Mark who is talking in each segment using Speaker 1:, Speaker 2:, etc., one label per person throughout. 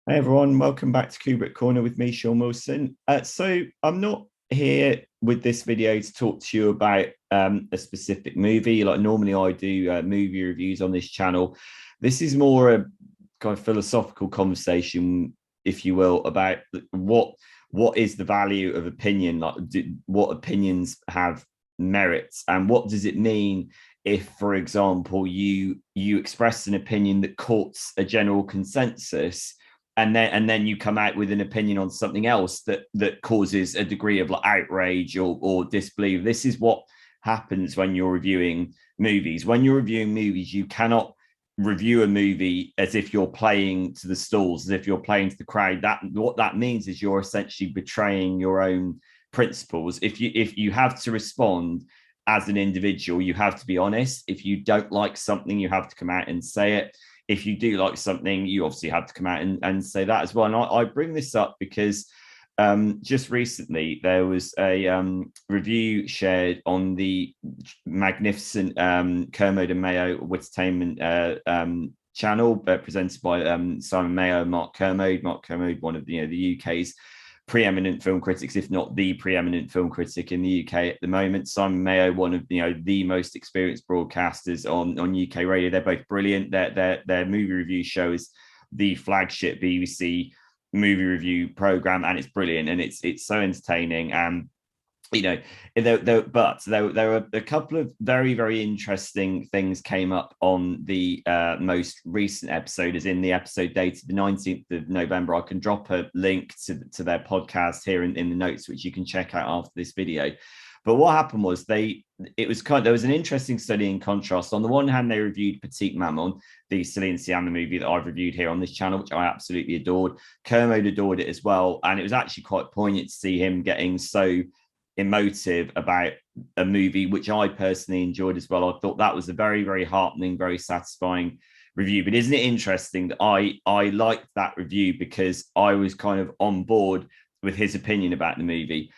Speaker 1: Hey everyone, welcome back to Kubrick Corner with me, Sean Wilson. So I'm not here with this video to talk to you about a specific movie. Like normally I do movie reviews on this channel. This is more a kind of philosophical conversation, if you will, about what is the value of opinion, like what opinions have merits, and what does it mean if, for example, you express an opinion that courts a general consensus and then you come out with an opinion on something else that causes a degree of like outrage or disbelief. This is what happens when you're reviewing movies. When you're reviewing movies, you cannot review a movie as if you're playing to the stalls, as if you're playing to the crowd. That what that means is you're essentially betraying your own principles. If you have to respond as an individual, you have to be honest. If you don't like something, you have to come out and say it. If you do like something, you obviously have to come out and say that as well. And I bring this up because just recently there was a review shared on the magnificent Kermode and Mayo Wittertainment channel, presented by Simon Mayo and Mark Kermode. Mark Kermode, one of the UK's preeminent film critics, if not the preeminent film critic in the UK at the moment. Simon Mayo, one of the most experienced broadcasters on UK radio. They're both brilliant. Their movie review show is the flagship BBC movie review program, and it's brilliant and it's so entertaining. There were a couple of very, very interesting things came up on the most recent episode, as in the episode dated the 19th of November. I can drop a link to their podcast here in the notes, which you can check out after this video. But what happened was there was an interesting study in contrast. On the one hand, they reviewed Petite Maman, the Celine Sciamma movie that I've reviewed here on this channel, which I absolutely adored. Kermode adored it as well. And it was actually quite poignant to see him getting so emotive about a movie which I personally enjoyed as well. I thought that was a very, very heartening, very satisfying review. But isn't it interesting that I liked that review because I was kind of on board with his opinion about the movie?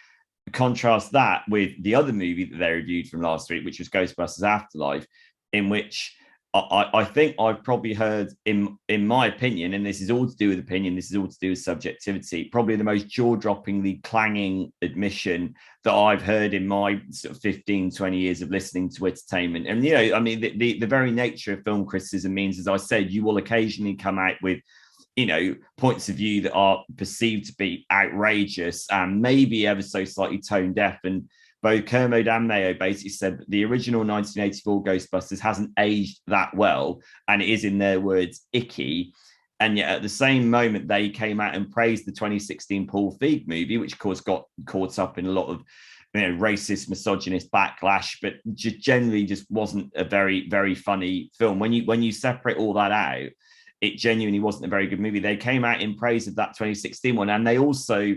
Speaker 1: Contrast that with the other movie that they reviewed from last week, which was Ghostbusters Afterlife, in which I think I've probably heard, in my opinion, and this is all to do with opinion, this is all to do with subjectivity, probably the most jaw-droppingly clanging admission that I've heard in my sort of 15, 20 years of listening to entertainment. And, I mean, the very nature of film criticism means, as I said, you will occasionally come out with points of view that are perceived to be outrageous and maybe ever so slightly tone deaf. And both Kermode and Mayo basically said that the original 1984 Ghostbusters hasn't aged that well, and it is, in their words, icky. And yet at the same moment, they came out and praised the 2016 Paul Feig movie, which of course got caught up in a lot of racist, misogynist backlash, but generally just wasn't a very, very funny film. When you separate all that out, it genuinely wasn't a very good movie. They came out in praise of that 2016 one, and they also,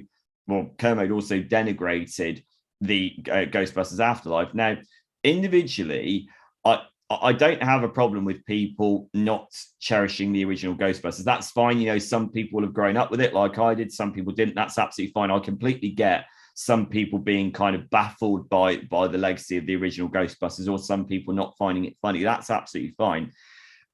Speaker 1: Kermode also denigrated the Ghostbusters Afterlife. Now, individually, I don't have a problem with people not cherishing the original Ghostbusters. That's fine. Some people have grown up with it like I did. Some people didn't. That's absolutely fine. I completely get some people being kind of baffled by the legacy of the original Ghostbusters, or some people not finding it funny. That's absolutely fine.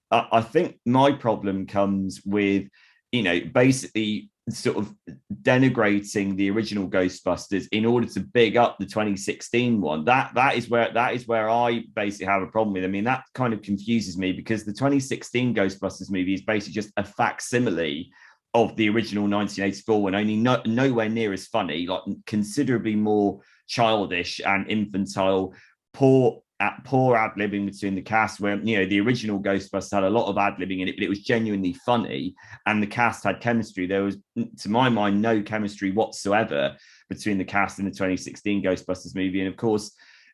Speaker 1: I think my problem comes with, basically sort of denigrating the original Ghostbusters in order to big up the 2016 one. That is where I basically have a problem with. I mean, that kind of confuses me, because the 2016 Ghostbusters movie is basically just a facsimile of the original 1984 one, only nowhere near as funny, like considerably more childish and infantile, poor ad-libbing between the cast, where the original Ghostbusters had a lot of ad-libbing in it, but it was genuinely funny and the cast had chemistry. There was, to my mind, no chemistry whatsoever between the cast in the 2016 Ghostbusters movie. And of course,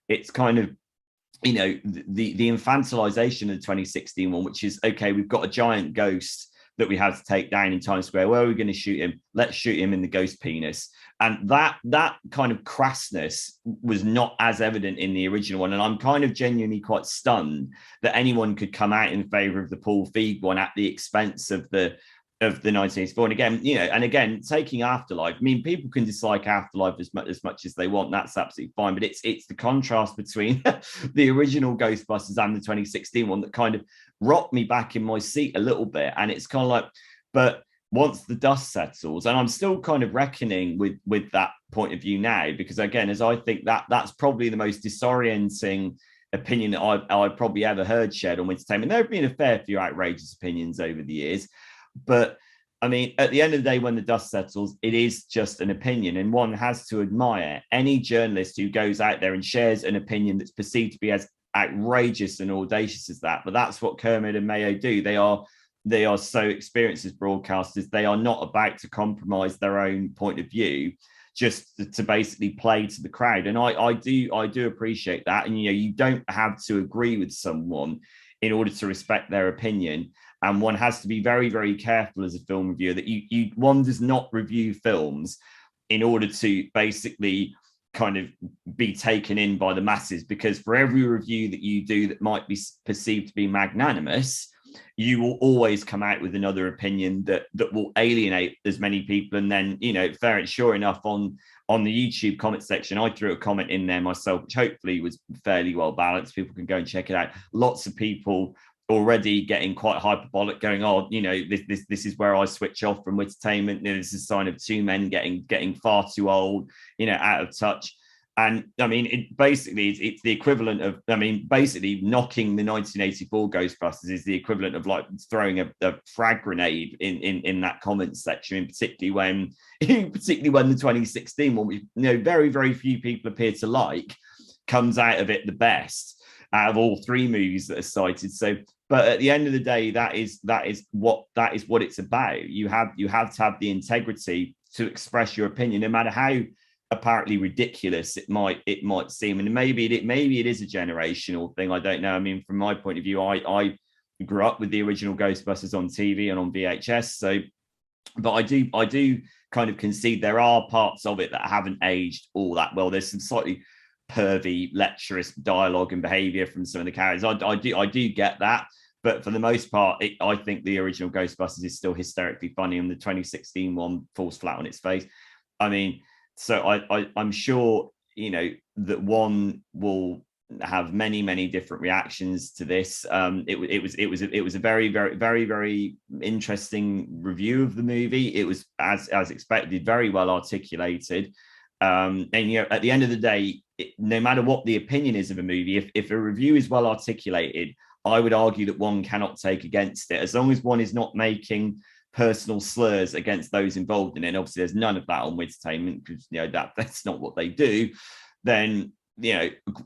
Speaker 1: it's kind of the infantilization of the 2016 one, which is, okay, we've got a giant ghost that we have to take down in Times Square. Where are we going to shoot him? Let's shoot him in the ghost penis. And that kind of crassness was not as evident in the original one. And I'm kind of genuinely quite stunned that anyone could come out in favor of the Paul Feig one at the expense of the 1984. And again, taking Afterlife, I mean, people can dislike Afterlife as much as they want. That's absolutely fine. But it's the contrast between the original Ghostbusters and the 2016 one that kind of rocked me back in my seat a little bit. And it's kind of like, but once the dust settles, and I'm still kind of reckoning with that point of view now, because again, as I think that's probably the most disorienting opinion that I've probably ever heard shared on Wittertainment. There have been a fair few outrageous opinions over the years, but I mean, at the end of the day, when the dust settles, it is just an opinion, and one has to admire any journalist who goes out there and shares an opinion that's perceived to be as outrageous and audacious as that. But that's what Kermit and Mayo do. They are so experienced as broadcasters. They are not about to compromise their own point of view just to basically play to the crowd. And I do appreciate that. And you don't have to agree with someone in order to respect their opinion. And one has to be very, very careful as a film reviewer that one does not review films in order to basically kind of be taken in by the masses, because for every review that you do that might be perceived to be magnanimous, you will always come out with another opinion that will alienate as many people. And then, fair and sure enough, on the YouTube comment section, I threw a comment in there myself, which hopefully was fairly well balanced. People can go and check it out. Lots of people already getting quite hyperbolic, going, this is where I switch off from Wittertainment. This is a sign of two men getting far too old, out of touch. And I mean, it's the equivalent of, basically knocking the 1984 Ghostbusters is the equivalent of like throwing a frag grenade in that comment section, particularly when the 2016 one, which very, very few people appear to like, comes out of it the best out of all three movies that are cited. So, but at the end of the day, that is what it's about. You have to have the integrity to express your opinion, no matter how apparently ridiculous it might seem. And maybe it is a generational thing. I don't know. I mean, from my point of view, I grew up with the original Ghostbusters on TV and on VHS. So, but I do kind of concede there are parts of it that haven't aged all that well. There's some slightly pervy, lecherous dialogue and behavior from some of the characters. I do get that. But for the most part, I think the original Ghostbusters is still hysterically funny, and the 2016 one falls flat on its face. I mean, so I'm sure, that one will have many, many different reactions to this. It was a very, very, very, very interesting review of the movie. It was, as expected, very well articulated. And at the end of the day, no matter what the opinion is of a movie, if a review is well articulated, I would argue that one cannot take against it, as long as one is not making personal slurs against those involved in it. And obviously, there's none of that on Wittertainment, because that's not what they do. Then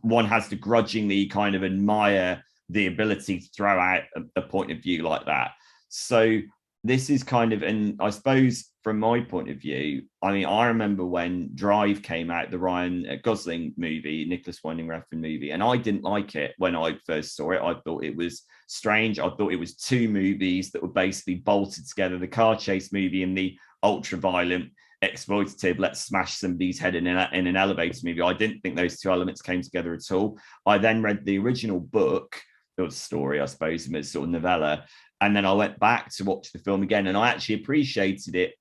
Speaker 1: one has to grudgingly kind of admire the ability to throw out a point of view like that. So this is kind of, and I suppose from my point of view, I mean, I remember when Drive came out, the Ryan Gosling movie, Nicholas Winding Refn movie, and I didn't like it when I first saw it. I thought it was strange. I thought it was two movies that were basically bolted together, the car chase movie and the ultra-violent, exploitative, let's smash somebody's head in an elevator movie. I didn't think those two elements came together at all. I then read the original book, or story, I suppose, it's sort of novella, and then I went back to watch the film again, and I actually appreciated it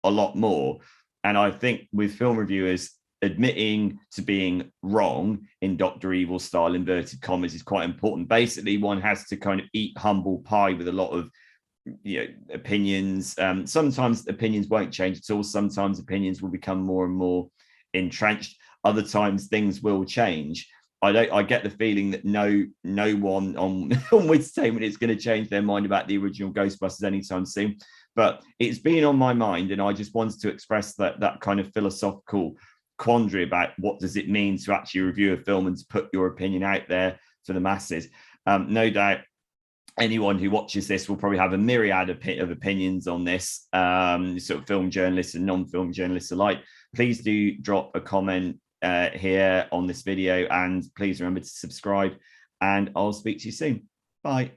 Speaker 1: a lot more. And I think with film reviewers, admitting to being wrong in Dr. Evil style, inverted commas, is quite important. Basically, one has to kind of eat humble pie with a lot of opinions. Sometimes opinions won't change at all. Sometimes opinions will become more and more entrenched. Other times things will change. I get the feeling that no one on Wittertainment is going to change their mind about the original Ghostbusters anytime soon. But it's been on my mind, and I just wanted to express that kind of philosophical quandary about what does it mean to actually review a film and to put your opinion out there for the masses. No doubt anyone who watches this will probably have a myriad of opinions on this, sort of film journalists and non-film journalists alike. Please do drop a comment here on this video, and please remember to subscribe, and I'll speak to you soon. Bye.